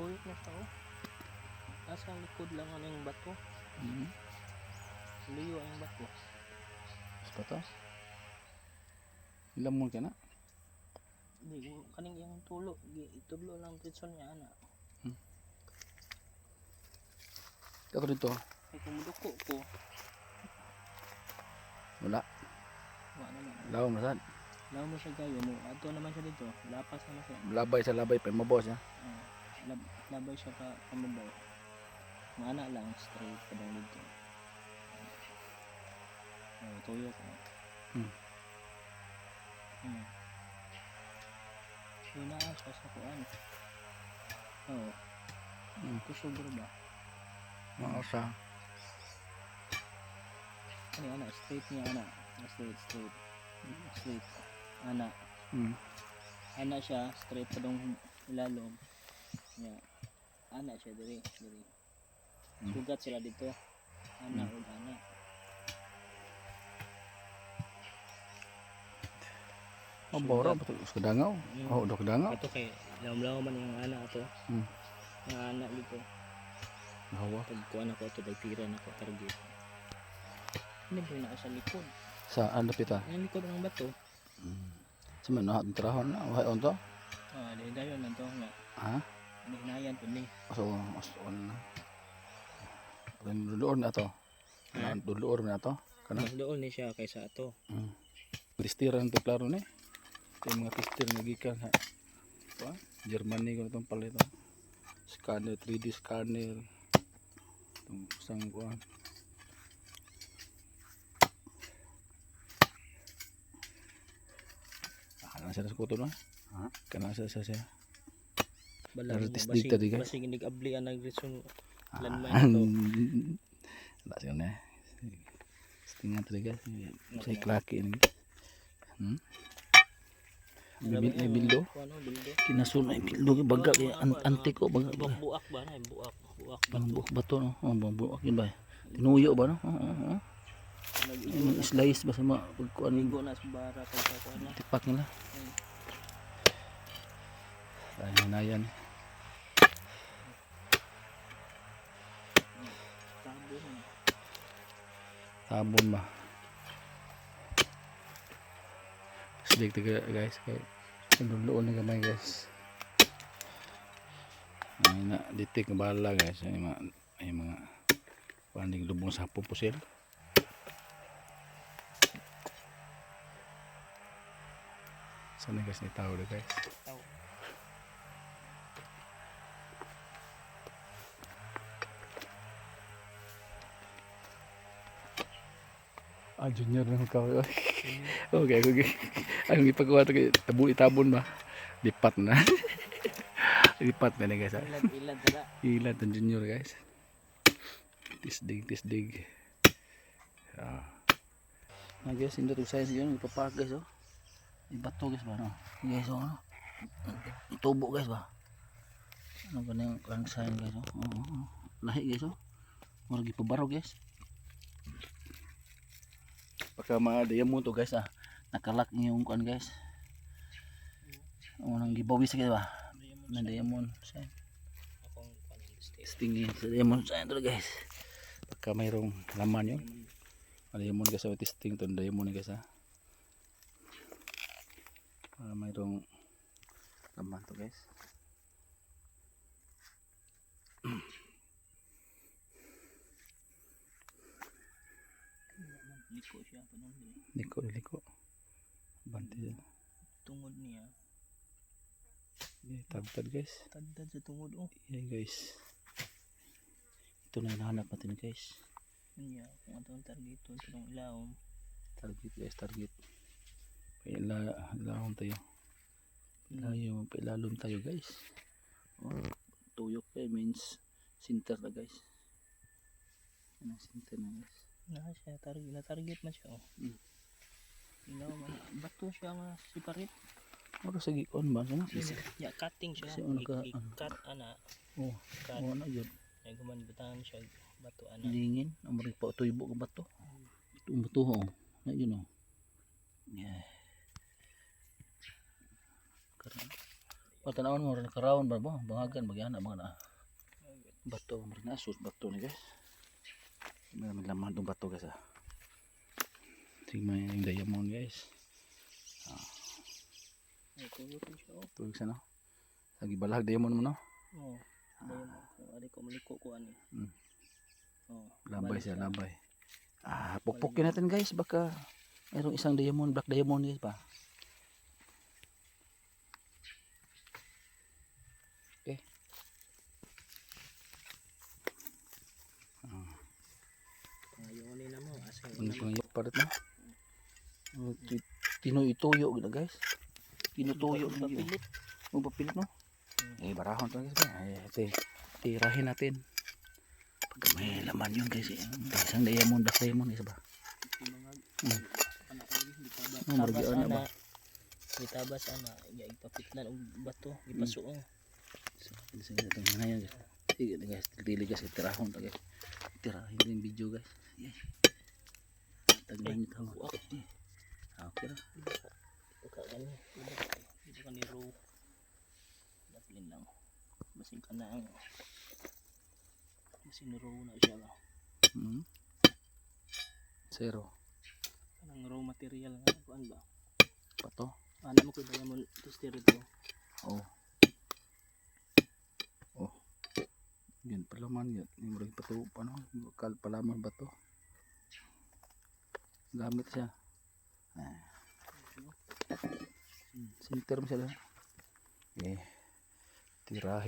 Tuyok na siya oh. Nasa likod lang ano yung bato. Liyo ang bato. Apa to? Lamon ka na? Hindi, kaning yung tulo. Itulo lang dito niya ana. Ako dito. Ay kumuduko ko. Wala. Wala naman. Lawa masad. Lawa mo siya kayo mo. Ato naman siya dito. Lapas naman siya. Labay sa labay pa mabos ya. Labay siya pa pamabaw. Mana lang straight pa daw dito. Tuyok na. So naa siya sa kuan. Kusog ba? Mausa. Ano ana straight niya ana. Straight. Ana. Ana siya straight pa dong ilalom. Ya. Ana siya diri. Sugat sila dito. Ana ug ana. Maboro betul kedangaw. Oh, udah kedangaw. Ato kay laom-laom man yung ana ato. Yung ana dito. Hawa. Pag kuan ako ato dagtira na ko target. Ini ba na sa likod? Sa ano pita? Ang likod ng bato. Sama na hat trahon na wa onto. Di dayon nanto nga. Ha? Hinayan pud ni. So, on na. Doon na to. Doon na to. Kana Mas doon ni siya kaysa ato. Listiran to klaro ni. Kay mga tester nga gikan ha. Pa, Germany ko itong palito. Scanner 3D scanner. Itong isang kuan. Kana sa kuto na. Ha? Kana sa siya. Basig nag-abli ang nagreson landmine to. Wala siya na. Tingnan talaga. Sa klaki ini. Bildo. Kinasun ay bildo baga kay antik ko baga. Buak ba na buak. Buak bato no. Buak yun ba. Tinuyo ba no? Slice ba sa mga pagkuan Ligo na sa bara kaysa kuan na. tipak nila. Ayan na yan. Sabon ba? Silig taga guys. Kaya luluon na gamay guys. Ay na ditik na bala guys. Ay mga panding lubong sa pupusil. Sana guys ni tao guys. Junior na ikaw. Okay. Ang ipagawa ito kay itabon ba? Lipat na. Lipat na guys. Ilad ang junior guys. Tisdig. Nah guys, hindi ito size yun. Ipapak guys oh. Ibato guys ba no? Guys oh. Tubo guys ba? Ano ba na yung sign guys oh. Lahi guys oh. Maragi pabaro guys. Pagka mga diamond to guys nakalak niyo yung kuan guys. Unang gibawis guys ba? Na diamond sign. Stingin sa diamond sign to guys. Pagka mayroong laman yun. Diamond guys, testing to diamond guys mayroong laman to guys. Liko siya panong Liko. Banti yan. Tungod niya. Tagtad guys. Tagtad sa tungod oh. Yeah guys. Ito na hinahanap natin guys. Niya, kung atong target ito ng ilawom. Target guys, target. Ilawom tayo. Ilalom tayo guys. Tuyok kayo means center na guys. Yan ang center na guys. Siya target man siya oh. Ilaw man bato siya nga separate. Ano sa gikon ba sana? Ya cutting siya. Cut ana. Cut. Ano yun? Ay guman butangan siya bato ana. Lingin, amari pa tuybo ka bato. Bato ho. Na yun oh. Yeah. Patanawon mo rin karawon ba mo? Bangagan magyana mga na. Bato mo rin asus bato ni guys. May laman tong bato guys ah. Tingnan yung diamond guys. Ay, tulog din siya. Tuwag sa no. Lagi balag diamond mo no. Oo. Dayon ako. Ari ko maliko ko ani. Oo. Labay siya, labay. Pukpukin natin guys, baka mayroong isang diamond, black diamond guys pa. Okay. Ngayon ni na mo. Asa Ano na mo. pang yung parit mo? Tinuituyo gina guys. Tinutuyo gina. Papilit. Papilit no? Barahon to guys ba? Tirahin natin. Pag may laman yun guys. Isang diamond, black diamond guys ba? Tabas ana. Itabas ana. Ipapitnan og bato, ipasuong. Sige natin ngayon guys. Sige guys, dili guys tirahon to guys. Tirahin din video guys. Tagnan ito. Okay na. Buka gani. Buka ni row. Daplin lang. Basing ka na ang basing row na siya ba. Zero. Anong raw material nga kuan ba? Pato. Ano mo ko diamond tester ito? Oh. Yan palaman yan. Yung murag pato ano, palaman ba to? Gamit siya. Sinter mo sila. Tirahin.